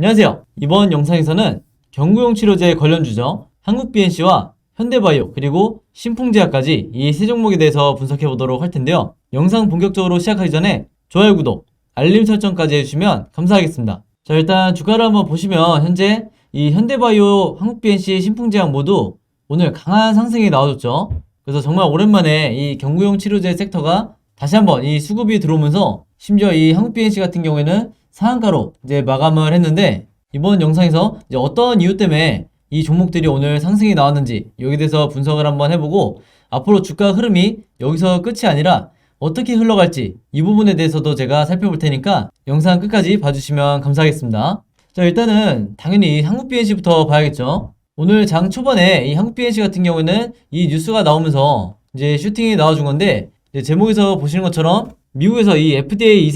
안녕하세요. 이번 영상에서는 경구용 치료제 관련 주죠. 한국BNC와 현대바이오 그리고 신풍제약까지 이 세 종목에 대해서 분석해 보도록 할 텐데요. 영상 본격적으로 시작하기 전에 좋아요, 구독, 알림 설정까지 해주시면 감사하겠습니다. 자, 일단 주가를 한번 보시면 현재 이 현대바이오, 한국BNC, 신풍제약 모두 오늘 강한 상승이 나와줬죠. 그래서 정말 오랜만에 이 경구용 치료제 섹터가 다시 한번 이 수급이 들어오면서 심지어 이 한국BNC 같은 경우에는 상한가로 이제 마감을 했는데, 이번 영상에서 이제 어떤 이유 때문에 이 종목들이 오늘 상승이 나왔는지 여기에 대해서 분석을 한번 해보고, 앞으로 주가 흐름이 여기서 끝이 아니라 어떻게 흘러갈지 이 부분에 대해서도 제가 살펴볼 테니까 영상 끝까지 봐주시면 감사하겠습니다. 자, 일단은 당연히 한국BNC부터 봐야겠죠. 오늘 장 초반에 이 한국BNC 같은 경우에는 이 뉴스가 나오면서 이제 슈팅이 나와준 건데, 이제 제목에서 보시는 것처럼 미국에서 이 FDA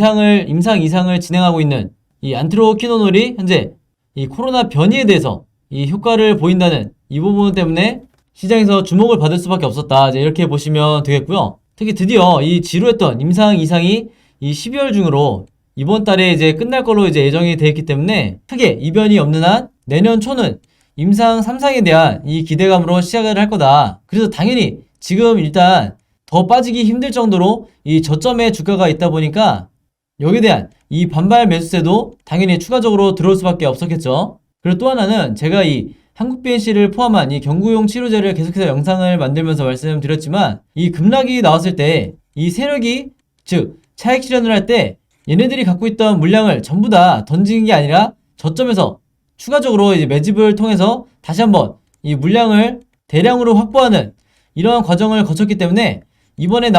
임상 이상을 진행하고 있는 이 안트로키노놀이 현재 이 코로나 변이에 대해서 이 효과를 보인다는 이 부분 때문에 시장에서 주목을 받을 수밖에 없었다, 이제 이렇게 보시면 되겠고요. 특히 드디어 이 지루했던 임상 이상이 이 12월 중으로 이번 달에 이제 끝날 걸로 이제 예정이 되어 있기 때문에 크게 이변이 없는 한 내년 초는 임상 3상에 대한 이 기대감으로 시작을 할 거다. 그래서 당연히 지금 일단 더 빠지기 힘들 정도로 이 저점에 주가가 있다 보니까 여기에 대한 이 반발 매수세도 당연히 추가적으로 들어올 수밖에 없었겠죠. 그리고 또 하나는 제가 이 한국BNC를 포함한 이 경구용 치료제를 계속해서 영상을 만들면서 말씀드렸지만, 이 급락이 나왔을 때 이 세력이, 즉 차익 실현을 할 때 얘네들이 갖고 있던 물량을 전부 다 던지는 게 아니라 저점에서 추가적으로 이제 매집을 통해서 다시 한번 이 물량을 대량으로 확보하는 이러한 과정을 거쳤기 때문에 이번에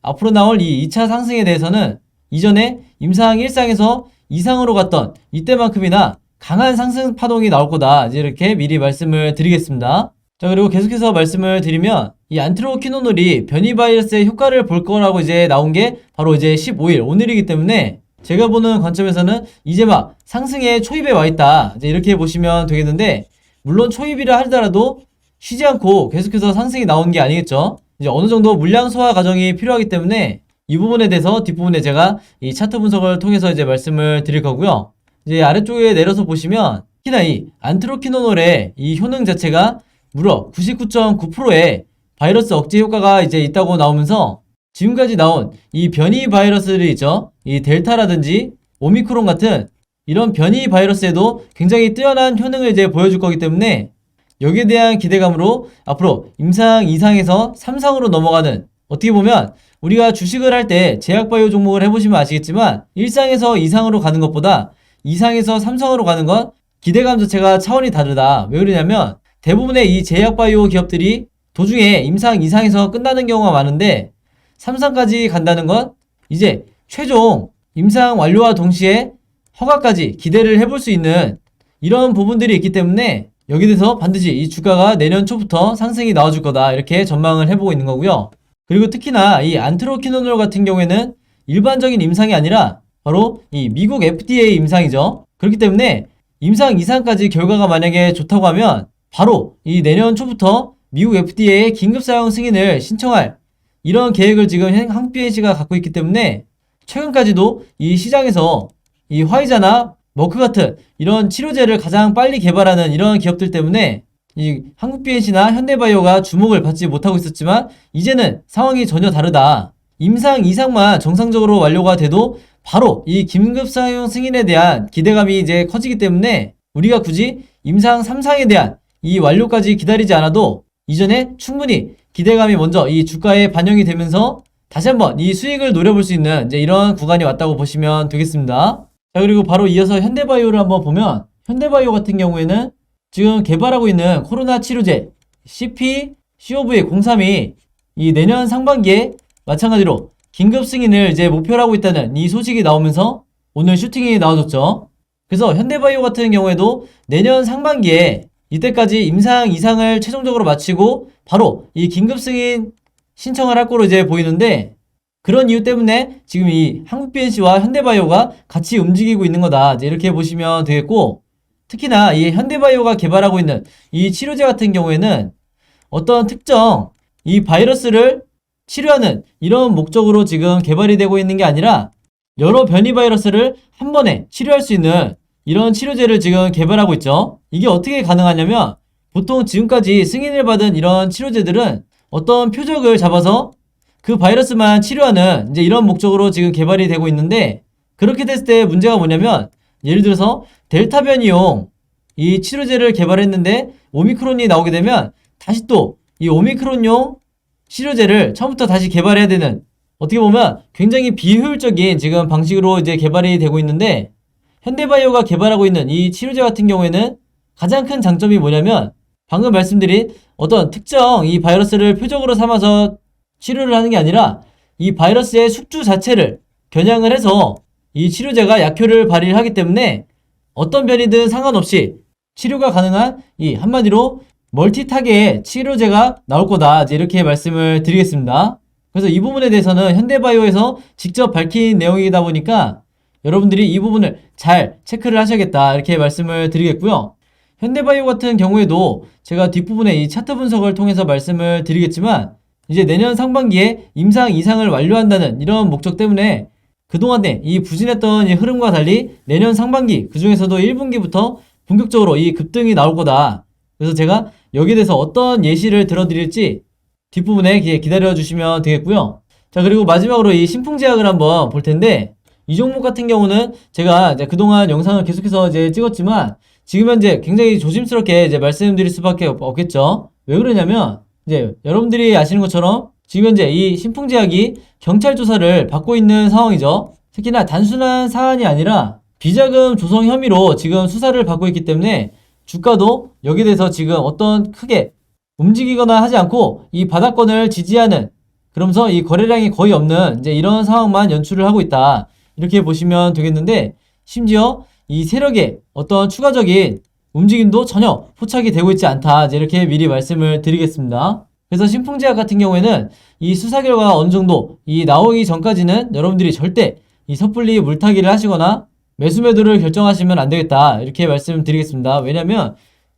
앞으로 나올 이 2차 상승에 대해서는 이전에 임상 1상에서 2상으로 갔던 이때만큼이나 강한 상승 파동이 나올 거다, 이제 이렇게 미리 말씀을 드리겠습니다. 자, 그리고 계속해서 말씀을 드리면 이 안트로키노놀이 변이 바이러스의 효과를 볼 거라고 이제 나온 게 바로 이제 15일 오늘이기 때문에 제가 보는 관점에서는 이제 막 상승의 초입에 와 있다, 이제 이렇게 보시면 되겠는데, 물론 초입이라 하더라도 쉬지 않고 계속해서 상승이 나오는 게 아니겠죠. 이제 어느 정도 물량 소화 과정이 필요하기 때문에 이 부분에 대해서 뒷부분에 제가 이 차트 분석을 통해서 이제 말씀을 드릴 거고요. 이제 아래쪽에 내려서 보시면 특히나 이 안트로키노놀의 이 효능 자체가 무려 99.9%의 바이러스 억제 효과가 이제 있다고 나오면서, 지금까지 나온 이 변이 바이러스들이 있죠. 이 델타라든지 오미크론 같은 이런 변이 바이러스에도 굉장히 뛰어난 효능을 이제 보여줄 거기 때문에 여기에 대한 기대감으로 앞으로 임상 2상에서 3상으로 넘어가는, 어떻게 보면 우리가 주식을 할 때 제약바이오 종목을 해보시면 아시겠지만 1상에서 2상으로 가는 것보다 2상에서 3상으로 가는 건 기대감 자체가 차원이 다르다. 왜 그러냐면 대부분의 이 제약바이오 기업들이 도중에 임상 2상에서 끝나는 경우가 많은데, 3상까지 간다는 건 이제 최종 임상 완료와 동시에 허가까지 기대를 해볼 수 있는 이런 부분들이 있기 때문에 여기에 대해서 반드시 이 주가가 내년 초부터 상승이 나와줄 거다, 이렇게 전망을 해보고 있는 거고요. 그리고 특히나 이 안트로키노놀 같은 경우에는 일반적인 임상이 아니라 바로 이 미국 FDA 임상이죠. 그렇기 때문에 임상 2상까지 결과가 만약에 좋다고 하면 바로 이 내년 초부터 미국 FDA의 긴급 사용 승인을 신청할 이런 계획을 지금 한국BNC가 갖고 있기 때문에, 최근까지도 이 시장에서 이 화이자나 머크 같은 이런 치료제를 가장 빨리 개발하는 이런 기업들 때문에 이 한국BNC나 현대바이오가 주목을 받지 못하고 있었지만, 이제는 상황이 전혀 다르다. 임상 2상만 정상적으로 완료가 돼도 바로 이 긴급 사용 승인에 대한 기대감이 이제 커지기 때문에 우리가 굳이 임상 3상에 대한 이 완료까지 기다리지 않아도 이전에 충분히 기대감이 먼저 이 주가에 반영이 되면서 다시 한번 이 수익을 노려볼 수 있는 이제 이런 구간이 왔다고 보시면 되겠습니다. 자, 그리고 바로 이어서 현대바이오를 한번 보면, 현대바이오 같은 경우에는 지금 개발하고 있는 코로나 치료제 COV03이 이 내년 상반기에 마찬가지로 긴급 승인을 이제 목표로 하고 있다는 이 소식이 나오면서 오늘 슈팅이 나와줬죠. 그래서 현대바이오 같은 경우에도 내년 상반기에 이때까지 임상 2상을 최종적으로 마치고 바로 이 긴급 승인 신청을 할 거로 이제 보이는데, 그런 이유 때문에 지금 이 한국BNC와 현대바이오가 같이 움직이고 있는 거다, 이제 이렇게 보시면 되겠고, 특히나 이 현대바이오가 개발하고 있는 이 치료제 같은 경우에는 어떤 특정 이 바이러스를 치료하는 이런 목적으로 지금 개발이 되고 있는 게 아니라 여러 변이 바이러스를 한 번에 치료할 수 있는 이런 치료제를 지금 개발하고 있죠. 이게 어떻게 가능하냐면 보통 지금까지 승인을 받은 이런 치료제들은 어떤 표적을 잡아서 그 바이러스만 치료하는 이제 이런 목적으로 지금 개발이 되고 있는데, 그렇게 됐을 때 문제가 뭐냐면 예를 들어서 델타 변이용 이 치료제를 개발했는데 오미크론이 나오게 되면 다시 또 이 오미크론용 치료제를 처음부터 다시 개발해야 되는, 어떻게 보면 굉장히 비효율적인 지금 방식으로 이제 개발이 되고 있는데, 현대바이오가 개발하고 있는 이 치료제 같은 경우에는 가장 큰 장점이 뭐냐면 방금 말씀드린 어떤 특정 이 바이러스를 표적으로 삼아서 치료를 하는 게 아니라 이 바이러스의 숙주 자체를 겨냥을 해서 이 치료제가 약효를 발휘하기 때문에 어떤 변이든 상관없이 치료가 가능한, 이 한마디로 멀티 타겟 치료제가 나올 거다, 이제 이렇게 말씀을 드리겠습니다. 그래서 이 부분에 대해서는 현대바이오에서 직접 밝힌 내용이다 보니까 여러분들이 이 부분을 잘 체크를 하셔야겠다, 이렇게 말씀을 드리겠고요. 현대바이오 같은 경우에도 제가 뒷부분에 이 차트 분석을 통해서 말씀을 드리겠지만 이제 내년 상반기에 임상 이상을 완료한다는 이런 목적 때문에 그동안에 이 부진했던 이 흐름과 달리 내년 상반기, 그 중에서도 1분기부터 본격적으로 이 급등이 나올 거다. 그래서 제가 여기에 대해서 어떤 예시를 들어드릴지 뒷부분에 기다려 주시면 되겠고요. 자, 그리고 마지막으로 이 신풍제약을 한번 볼 텐데, 이 종목 같은 경우는 제가 이제 그동안 영상을 계속해서 이제 찍었지만 지금 현재 굉장히 조심스럽게 이제 말씀드릴 수밖에 없겠죠. 왜 그러냐면 이제 여러분들이 아시는 것처럼 지금 현재 이 신풍제약이 경찰 조사를 받고 있는 상황이죠. 특히나 단순한 사안이 아니라 비자금 조성 혐의로 지금 수사를 받고 있기 때문에 주가도 여기에 대해서 지금 어떤 크게 움직이거나 하지 않고 이 바닥권을 지지하는, 그러면서 이 거래량이 거의 없는 이제 이런 상황만 연출을 하고 있다, 이렇게 보시면 되겠는데, 심지어 이 세력의 어떤 추가적인 움직임도 전혀 포착이 되고 있지 않다, 이제 이렇게 미리 말씀을 드리겠습니다. 그래서 신풍제약 같은 경우에는 이 수사 결과가 어느 정도 이 나오기 전까지는 여러분들이 절대 이 섣불리 물타기를 하시거나 매수 매도를 결정하시면 안 되겠다, 이렇게 말씀드리겠습니다. 왜냐면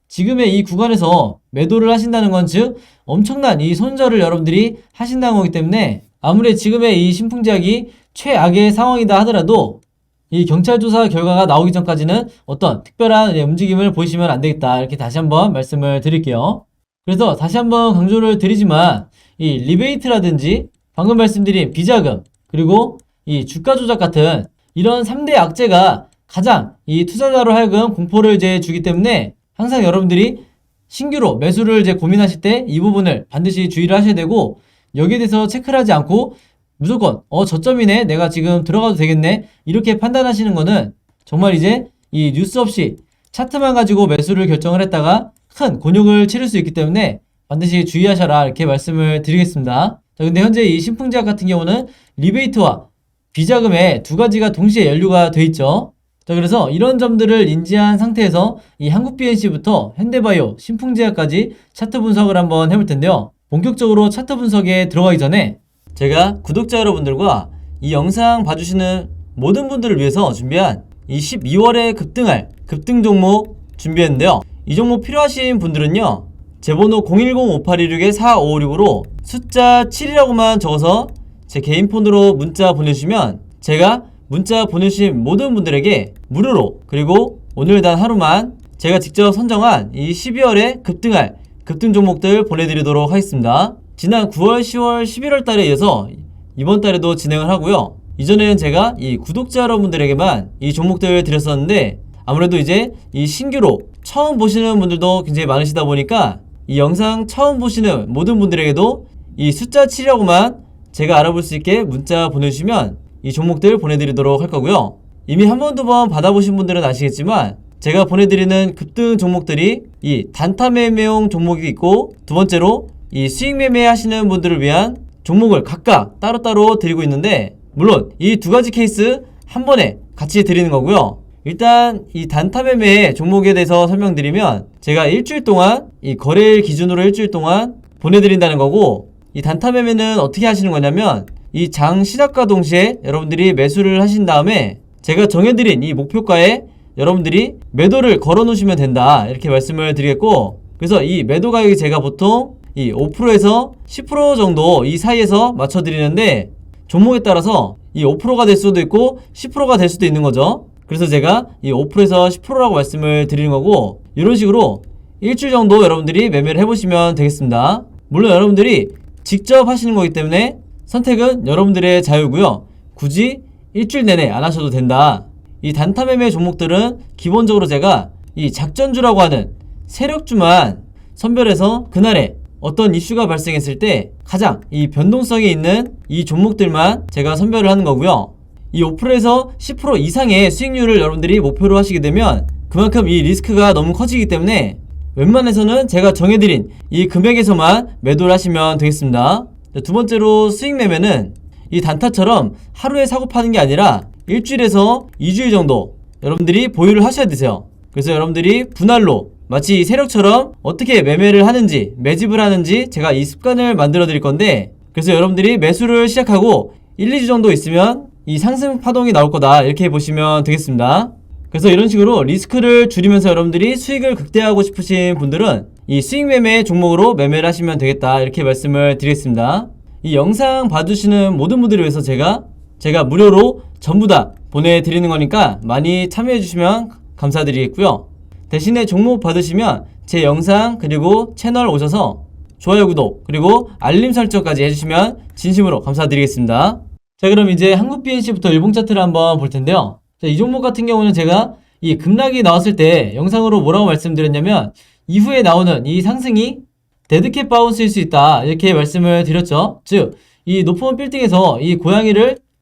지금의 이 구간에서 매도를 하신다는 건 즉 엄청난 이 손절을 여러분들이 하신다는 거기 때문에 아무리 지금의 이 신풍제약이 최악의 상황이다 하더라도 이 경찰 조사 결과가 나오기 전까지는 어떤 특별한 움직임을 보이시면 안 되겠다, 이렇게 다시 한번 말씀을 드릴게요. 그래서 다시 한번 강조를 드리지만 이 리베이트라든지 방금 말씀드린 비자금, 그리고 이 주가 조작 같은 이런 3대 악재가 가장 이 투자자로 하여금 공포를 이제 주기 때문에 항상 여러분들이 신규로 매수를 이제 고민하실 때 이 부분을 반드시 주의를 하셔야 되고, 여기에 대해서 체크를 하지 않고 무조건 저점이네, 내가 지금 들어가도 되겠네, 이렇게 판단하시는 거는 정말 이제 이 뉴스 없이 차트만 가지고 매수를 결정을 했다가 큰 곤욕을 치를 수 있기 때문에 반드시 주의하셔라, 이렇게 말씀을 드리겠습니다. 자, 근데 현재 이 신풍제약 같은 경우는 리베이트와 비자금에 두 가지가 동시에 연루가 돼 있죠. 자, 그래서 이런 점들을 인지한 상태에서 이 한국BNC부터 현대바이오, 신풍제약까지 차트 분석을 한번 해볼 텐데요. 본격적으로 차트 분석에 들어가기 전에 제가 구독자 여러분들과 이 영상 봐주시는 모든 분들을 위해서 준비한 이 12월에 급등할 급등 종목 준비했는데요. 이 종목 필요하신 분들은요, 제 번호 010-5816-4556으로 숫자 7이라고만 적어서 제 개인 폰으로 문자 보내주시면 제가 문자 보내주신 모든 분들에게 무료로, 그리고 오늘 단 하루만 제가 직접 선정한 이 12월에 급등할 급등 종목들 보내드리도록 하겠습니다. 지난 9월, 10월, 11월 달에 이어서 이번 달에도 진행을 하고요. 이전에는 제가 이 구독자 여러분들에게만 이 종목들을 드렸었는데 아무래도 이제 이 신규로 처음 보시는 분들도 굉장히 많으시다 보니까 이 영상 처음 보시는 모든 분들에게도 이 숫자 7이라고만 제가 알아볼 수 있게 문자 보내주시면 이 종목들 보내드리도록 할 거고요. 이미 한 번, 두 번 받아보신 분들은 아시겠지만 제가 보내드리는 급등 종목들이 이 단타 매매용 종목이 있고, 두 번째로 이 수익 매매 하시는 분들을 위한 종목을 각각 따로따로 드리고 있는데, 물론 이 두 가지 케이스 한 번에 같이 드리는 거고요. 일단 이 단타 매매 종목에 대해서 설명드리면 제가 일주일 동안 이 거래일 기준으로 일주일 동안 보내드린다는 거고, 이 단타 매매는 어떻게 하시는 거냐면 이 장 시작과 동시에 여러분들이 매수를 하신 다음에 제가 정해드린 이 목표가에 여러분들이 매도를 걸어 놓으시면 된다, 이렇게 말씀을 드리겠고, 그래서 이 매도 가격이 제가 보통 이 5%에서 10% 정도 이 사이에서 맞춰 드리는데 종목에 따라서 이 5%가 될 수도 있고 10%가 될 수도 있는 거죠. 그래서 제가 이 5%에서 10%라고 말씀을 드리는 거고, 이런 식으로 일주일 정도 여러분들이 매매를 해보시면 되겠습니다. 물론 여러분들이 직접 하시는 거기 때문에 선택은 여러분들의 자유고요. 굳이 일주일 내내 안 하셔도 된다. 이 단타 매매 종목들은 기본적으로 제가 이 작전주라고 하는 세력주만 선별해서 그날에 어떤 이슈가 발생했을 때 가장 이 변동성이 있는 이 종목들만 제가 선별을 하는 거고요. 이 5%에서 10% 이상의 수익률을 여러분들이 목표로 하시게 되면 그만큼 이 리스크가 너무 커지기 때문에 웬만해서는 제가 정해드린 이 금액에서만 매도를 하시면 되겠습니다. 두 번째로 수익 매매는 이 단타처럼 하루에 사고 파는 게 아니라 일주일에서 2주일 정도 여러분들이 보유를 하셔야 되세요. 그래서 여러분들이 분할로 마치 세력처럼 어떻게 매매를 하는지, 매집을 하는지 제가 이 습관을 만들어 드릴 건데, 그래서 여러분들이 매수를 시작하고 1, 2주 정도 있으면 이 상승 파동이 나올 거다, 이렇게 보시면 되겠습니다. 그래서 이런 식으로 리스크를 줄이면서 여러분들이 수익을 극대화하고 싶으신 분들은 이 수익 매매 종목으로 매매를 하시면 되겠다, 이렇게 말씀을 드리겠습니다. 이 영상 봐주시는 모든 분들을 위해서 제가 무료로 전부 다 보내드리는 거니까 많이 참여해 주시면 감사드리겠고요. 대신에 종목 받으시면 제 영상 그리고 채널 오셔서 좋아요, 구독 그리고 알림 설정까지 해주시면 진심으로 감사드리겠습니다. 자, 그럼 이제 한국 BNC부터 일봉 차트를 한번 볼 텐데요. 자, 이 종목 같은 경우는 제가 이 급락이 나왔을 때 영상으로 뭐라고 말씀드렸냐면 이후에 나오는 이 상승이 데드캣 바운스일 수 있다, 이렇게 말씀을 드렸죠. 즉, 이 높은 빌딩에서 이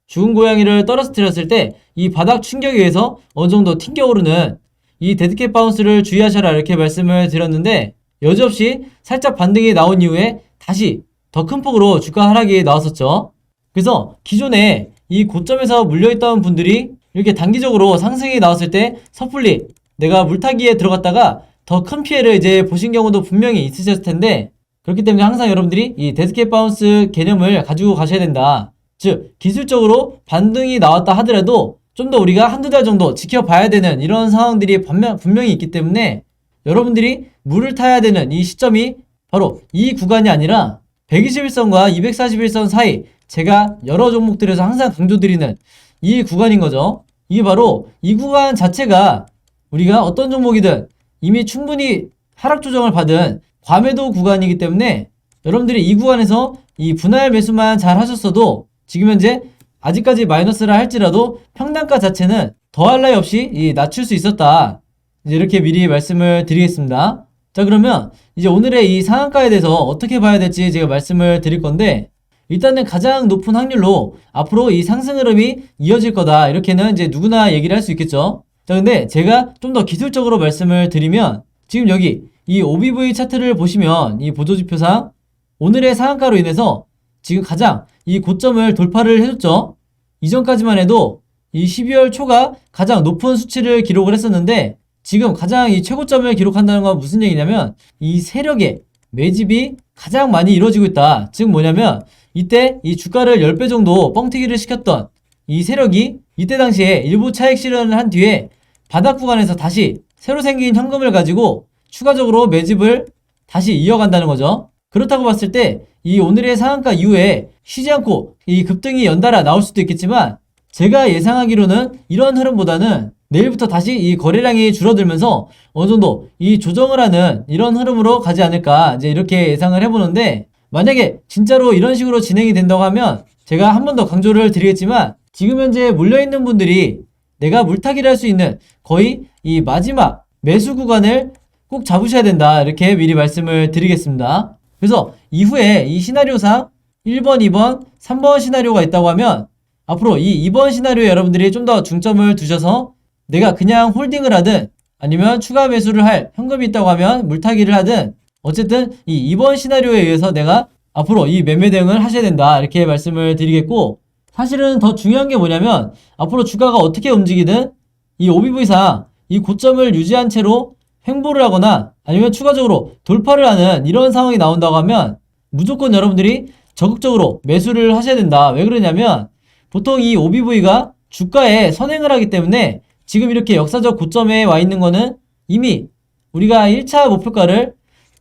죽은 고양이를 떨어뜨렸을 때 이 바닥 충격에 의해서 어느 정도 튕겨오르는 이 데드캣 바운스를 주의하셔라, 이렇게 말씀을 드렸는데 여지없이 살짝 반등이 나온 이후에 다시 더 큰 폭으로 주가 하락이 나왔었죠. 그래서 기존에 이 고점에서 물려있던 분들이 이렇게 단기적으로 상승이 나왔을 때 섣불리 내가 물타기에 들어갔다가 더 큰 피해를 이제 보신 경우도 분명히 있으셨을 텐데, 그렇기 때문에 항상 여러분들이 이 데드캣 바운스 개념을 가지고 가셔야 된다. 즉, 기술적으로 반등이 나왔다 하더라도 좀 더 우리가 한두 달 정도 지켜봐야 되는 이런 상황들이 분명히 있기 때문에 여러분들이 물을 타야 되는 이 시점이 바로 이 구간이 아니라 121선과 241선 사이, 제가 여러 종목들에서 항상 강조드리는 이 구간인 거죠. 이게 바로 이 구간 자체가 우리가 어떤 종목이든 이미 충분히 하락 조정을 받은 과매도 구간이기 때문에 여러분들이 이 구간에서 이 분할 매수만 잘 하셨어도 지금 현재 아직까지 마이너스라 할지라도 평단가 자체는 더할 나위 없이 낮출 수 있었다, 이제 이렇게 미리 말씀을 드리겠습니다. 자, 그러면 이제 오늘의 이 상한가에 대해서 어떻게 봐야 될지 제가 말씀을 드릴 건데, 일단은 가장 높은 확률로 앞으로 이 상승 흐름이 이어질 거다, 이렇게는 이제 누구나 얘기를 할 수 있겠죠. 자, 근데 제가 좀 더 기술적으로 말씀을 드리면 지금 여기 이 OBV 차트를 보시면 이 보조지표상 오늘의 상한가로 인해서 지금 가장 이 고점을 돌파를 해줬죠. 이전까지만 해도 이 12월 초가 가장 높은 수치를 기록을 했었는데 지금 가장 이 최고점을 기록한다는 건 무슨 얘기냐면 이 세력의 매집이 가장 많이 이루어지고 있다. 즉 뭐냐면 이때 이 주가를 10배 정도 뻥튀기를 시켰던 이 세력이 이때 당시에 일부 차익 실현을 한 뒤에 바닥 구간에서 다시 새로 생긴 현금을 가지고 추가적으로 매집을 다시 이어간다는 거죠. 그렇다고 봤을 때 이 오늘의 상한가 이후에 쉬지 않고 이 급등이 연달아 나올 수도 있겠지만 제가 예상하기로는 이런 흐름보다는 내일부터 다시 이 거래량이 줄어들면서 어느 정도 이 조정을 하는 이런 흐름으로 가지 않을까, 이제 이렇게 예상을 해보는데, 만약에 진짜로 이런 식으로 진행이 된다고 하면 제가 한 번 더 강조를 드리겠지만 지금 현재 물려있는 분들이 내가 물타기를 할 수 있는 거의 이 마지막 매수 구간을 꼭 잡으셔야 된다, 이렇게 미리 말씀을 드리겠습니다. 그래서 이후에 이 시나리오상 1번, 2번, 3번 시나리오가 있다고 하면 앞으로 이 2번 시나리오에 여러분들이 좀 더 중점을 두셔서 내가 그냥 홀딩을 하든 아니면 추가 매수를 할 현금이 있다고 하면 물타기를 하든 어쨌든 이 2번 시나리오에 의해서 내가 앞으로 이 매매 대응을 하셔야 된다, 이렇게 말씀을 드리겠고, 사실은 더 중요한 게 뭐냐면 앞으로 주가가 어떻게 움직이든 이 OBV상 이 고점을 유지한 채로 횡보를 하거나 아니면 추가적으로 돌파를 하는 이런 상황이 나온다고 하면 무조건 여러분들이 적극적으로 매수를 하셔야 된다. 왜 그러냐면 보통 이 OBV가 주가에 선행을 하기 때문에 지금 이렇게 역사적 고점에 와 있는 거는 이미 우리가 1차 목표가를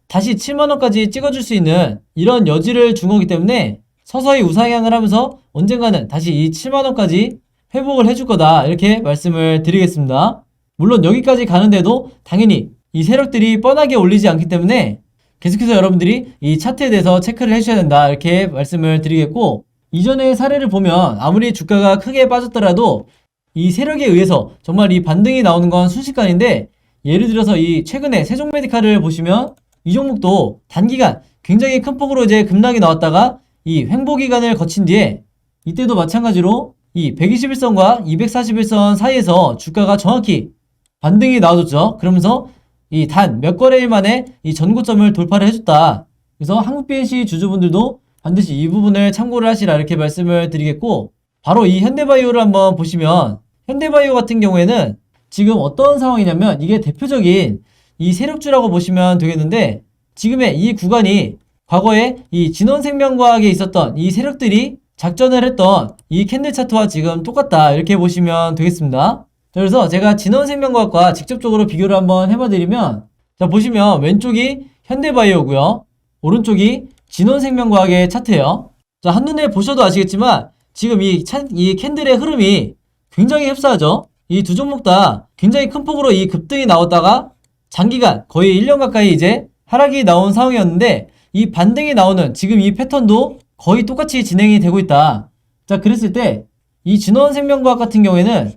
다시 7만원까지 찍어줄 수 있는 이런 여지를 준 거기 때문에 서서히 우상향을 하면서 언젠가는 다시 이 7만원까지 회복을 해줄 거다 이렇게 말씀을 드리겠습니다. 물론 여기까지 가는데도 당연히 이 세력들이 뻔하게 올리지 않기 때문에 계속해서 여러분들이 이 차트에 대해서 체크를 해주셔야 된다 이렇게 말씀을 드리겠고, 이전의 사례를 보면 아무리 주가가 크게 빠졌더라도 이 세력에 의해서 정말 이 반등이 나오는 건 순식간인데, 예를 들어서 이 최근에 세종메디칼을 보시면 이 종목도 단기간 굉장히 큰 폭으로 이제 급락이 나왔다가 이 횡보 기간을 거친 뒤에 이때도 마찬가지로 이 121선과 241선 사이에서 주가가 정확히 반등이 나와줬죠. 그러면서 이 단 몇 거래일 만에 이 전고점을 돌파를 해줬다. 그래서 한국 BNC 주주분들도 반드시 이 부분을 참고를 하시라 이렇게 말씀을 드리겠고, 바로 이 현대바이오를 한번 보시면 현대바이오 같은 경우에는 지금 어떤 상황이냐면 이게 대표적인 이 세력주라고 보시면 되겠는데, 지금의 이 구간이 과거에 이 진원생명과학에 있었던 이 세력들이 작전을 했던 이 캔들 차트와 지금 똑같다 이렇게 보시면 되겠습니다. 자, 그래서 제가 진원생명과학과 직접적으로 비교를 한번 해봐드리면, 자 보시면 왼쪽이 현대바이오고요, 오른쪽이 진원생명과학의 차트예요. 자, 한눈에 보셔도 아시겠지만 지금 이 캔들의 흐름이 굉장히 흡사하죠. 이 두 종목 다 굉장히 큰 폭으로 이 급등이 나왔다가 장기간 거의 1년 가까이 이제 하락이 나온 상황이었는데, 이 반등이 나오는 지금 이 패턴도 거의 똑같이 진행이 되고 있다. 자, 그랬을 때 이 진원생명과학 같은 경우에는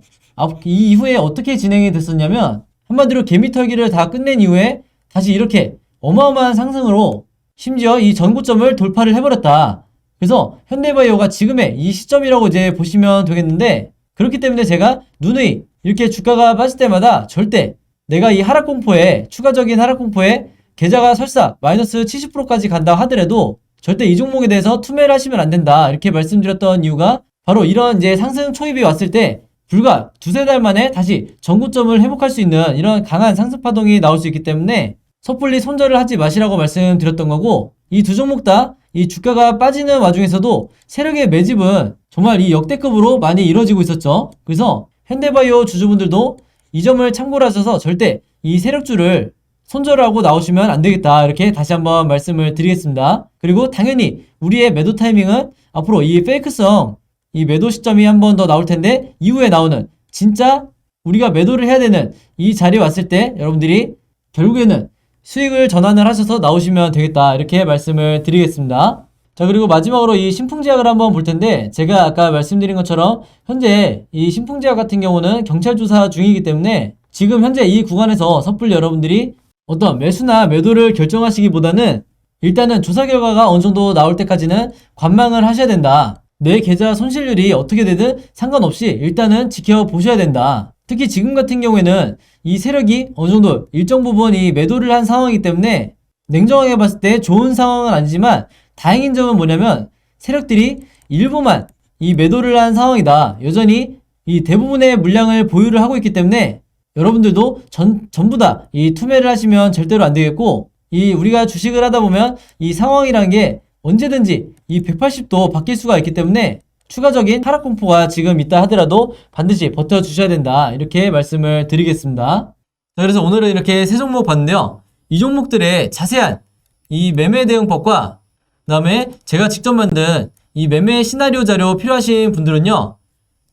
이 이후에 어떻게 진행이 됐었냐면, 한마디로 개미털기를 다 끝낸 이후에 다시 이렇게 어마어마한 상승으로 심지어 이 전고점을 돌파를 해버렸다. 그래서 현대바이오가 지금의 이 시점이라고 이제 보시면 되겠는데, 그렇기 때문에 제가 누누이 이렇게 주가가 빠질 때마다 절대 내가 이 하락공포에, 추가적인 하락공포에 계좌가 설사 마이너스 70%까지 간다 하더라도 절대 이 종목에 대해서 투매를 하시면 안 된다 이렇게 말씀드렸던 이유가, 바로 이런 이제 상승 초입이 왔을 때 불과 두세 달 만에 다시 전고점을 회복할 수 있는 이런 강한 상승 파동이 나올 수 있기 때문에 섣불리 손절을 하지 마시라고 말씀드렸던 거고, 이 두 종목 다 이 주가가 빠지는 와중에서도 세력의 매집은 정말 이 역대급으로 많이 이루어지고 있었죠. 그래서 현대바이오 주주분들도 이 점을 참고를 하셔서 절대 이 세력주를 손절하고 나오시면 안 되겠다 이렇게 다시 한번 말씀을 드리겠습니다. 그리고 당연히 우리의 매도 타이밍은 앞으로 이 페이크성 이 매도 시점이 한 번 더 나올 텐데, 이후에 나오는 진짜 우리가 매도를 해야 되는 이 자리에 왔을 때 여러분들이 결국에는 수익을 전환을 하셔서 나오시면 되겠다 이렇게 말씀을 드리겠습니다. 자, 그리고 마지막으로 이 신풍제약을 한번 볼 텐데, 제가 아까 말씀드린 것처럼 현재 이 신풍제약 같은 경우는 경찰 조사 중이기 때문에 지금 현재 이 구간에서 섣불리 여러분들이 어떤 매수나 매도를 결정하시기보다는 일단은 조사 결과가 어느 정도 나올 때까지는 관망을 하셔야 된다. 내 계좌 손실률이 어떻게 되든 상관없이 일단은 지켜보셔야 된다. 특히 지금 같은 경우에는 이 세력이 어느 정도 일정 부분 이 매도를 한 상황이기 때문에 냉정하게 봤을 때 좋은 상황은 아니지만, 다행인 점은 뭐냐면 세력들이 일부만 이 매도를 한 상황이다. 여전히 이 대부분의 물량을 보유를 하고 있기 때문에 여러분들도 전부 다 이 투매를 하시면 절대로 안 되겠고, 이 우리가 주식을 하다 보면 이 상황이란 게 언제든지 이 180도 바뀔 수가 있기 때문에 추가적인 하락 공포가 지금 있다 하더라도 반드시 버텨주셔야 된다 이렇게 말씀을 드리겠습니다. 자, 그래서 오늘은 이렇게 세 종목 봤는데요, 이 종목들의 자세한 이 매매 대응법과 그 다음에 제가 직접 만든 이 매매 시나리오 자료 필요하신 분들은요,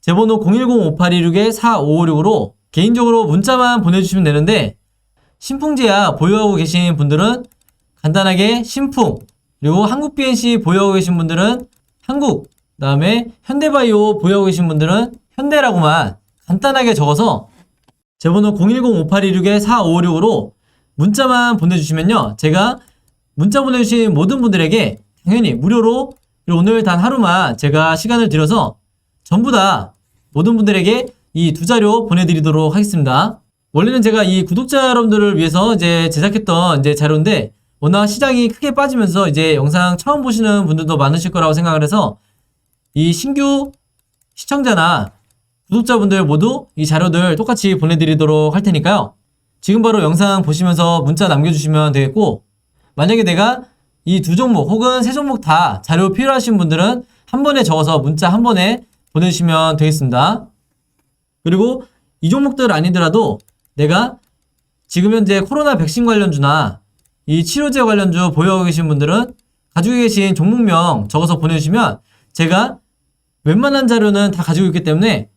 제 번호 010-5826-4556으로 개인적으로 문자만 보내주시면 되는데, 신풍제약 보유하고 계신 분들은 간단하게 신풍, 그리고 한국 BNC 보유하고 계신 분들은 한국, 그 다음에 현대바이오 보유하고 계신 분들은 현대라고만 간단하게 적어서 제 번호 010-5826-4556으로 문자만 보내주시면요, 제가 문자 보내주신 모든 분들에게 당연히 무료로 오늘 단 하루만 제가 시간을 들여서 전부 다 모든 분들에게 이 두 자료 보내드리도록 하겠습니다. 원래는 제가 이 구독자 여러분들을 위해서 이제 제작했던 이제 자료인데, 워낙 시장이 크게 빠지면서 이제 영상 처음 보시는 분들도 많으실 거라고 생각을 해서 이 신규 시청자나 구독자분들 모두 이 자료들 똑같이 보내드리도록 할 테니까요, 지금 바로 영상 보시면서 문자 남겨주시면 되겠고, 만약에 내가 이 두 종목 혹은 세 종목 다 자료 필요하신 분들은 한 번에 적어서 문자 한 번에 보내주시면 되겠습니다. 그리고 이 종목들 아니더라도 내가 지금 현재 코로나 백신 관련주나 이 치료제 관련주 보유하고 계신 분들은 가지고 계신 종목명 적어서 보내주시면 제가 웬만한 자료는 다 가지고 있기 때문에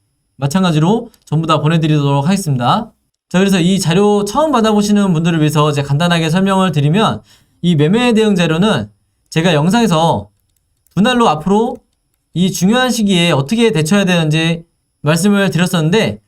마찬가지로 전부 다 보내드리도록 하겠습니다. 자, 그래서 이 자료 처음 받아보시는 분들을 위해서 이제 간단하게 설명을 드리면, 이 매매 대응 자료는 제가 영상에서 분할로 앞으로 이 중요한 시기에 어떻게 대처해야 되는지 말씀을 드렸었는데,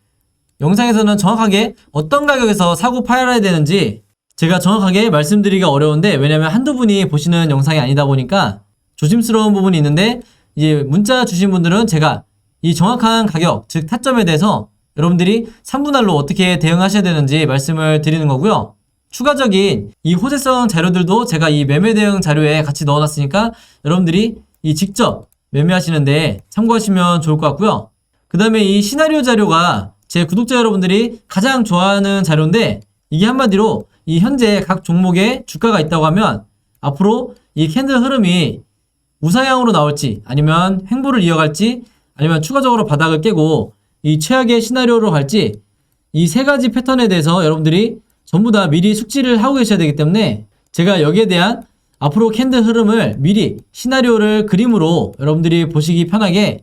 영상에서는 정확하게 어떤 가격에서 사고 팔아야 되는지 제가 정확하게 말씀드리기가 어려운데, 왜냐면 한두 분이 보시는 영상이 아니다 보니까 조심스러운 부분이 있는데, 이제 문자 주신 분들은 제가 이 정확한 가격, 즉 타점에 대해서 여러분들이 3분할로 어떻게 대응하셔야 되는지 말씀을 드리는 거고요. 추가적인 이 호재성 자료들도 제가 이 매매 대응 자료에 같이 넣어놨으니까 여러분들이 이 직접 매매하시는데 참고하시면 좋을 것 같고요. 그 다음에 이 시나리오 자료가 제 구독자 여러분들이 가장 좋아하는 자료인데, 이게 한마디로 이 현재 각 종목에 주가가 있다고 하면 앞으로 이 캔들 흐름이 우상향으로 나올지, 아니면 횡보를 이어갈지, 아니면 추가적으로 바닥을 깨고 이 최악의 시나리오로 갈지, 이 세 가지 패턴에 대해서 여러분들이 전부 다 미리 숙지를 하고 계셔야 되기 때문에, 제가 여기에 대한 앞으로 캔들 흐름을 미리 시나리오를 그림으로 여러분들이 보시기 편하게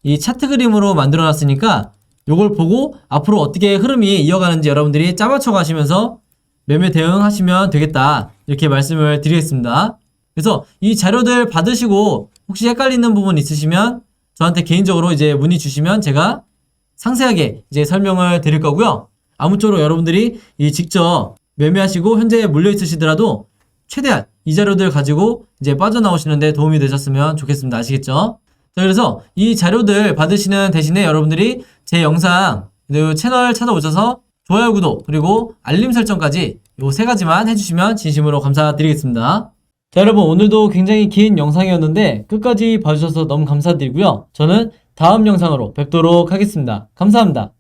이 차트 그림으로 만들어 놨으니까, 요걸 보고 앞으로 어떻게 흐름이 이어가는지 여러분들이 짜맞춰 가시면서 매매 대응하시면 되겠다, 이렇게 말씀을 드리겠습니다. 그래서 이 자료들 받으시고 혹시 헷갈리는 부분 있으시면 저한테 개인적으로 이제 문의 주시면 제가 상세하게 이제 설명을 드릴 거고요. 아무쪼록 여러분들이 이 직접 매매하시고 현재 물려 있으시더라도 최대한 이 자료들 가지고 이제 빠져나오시는데 도움이 되셨으면 좋겠습니다. 아시겠죠? 자, 그래서 이 자료들 받으시는 대신에 여러분들이 제 영상 그리고 채널 찾아오셔서 좋아요, 구독, 그리고 알림 설정까지 요 세 가지만 해주시면 진심으로 감사드리겠습니다. 자, 여러분, 오늘도 굉장히 긴 영상이었는데 끝까지 봐주셔서 너무 감사드리고요. 저는 다음 영상으로 뵙도록 하겠습니다. 감사합니다.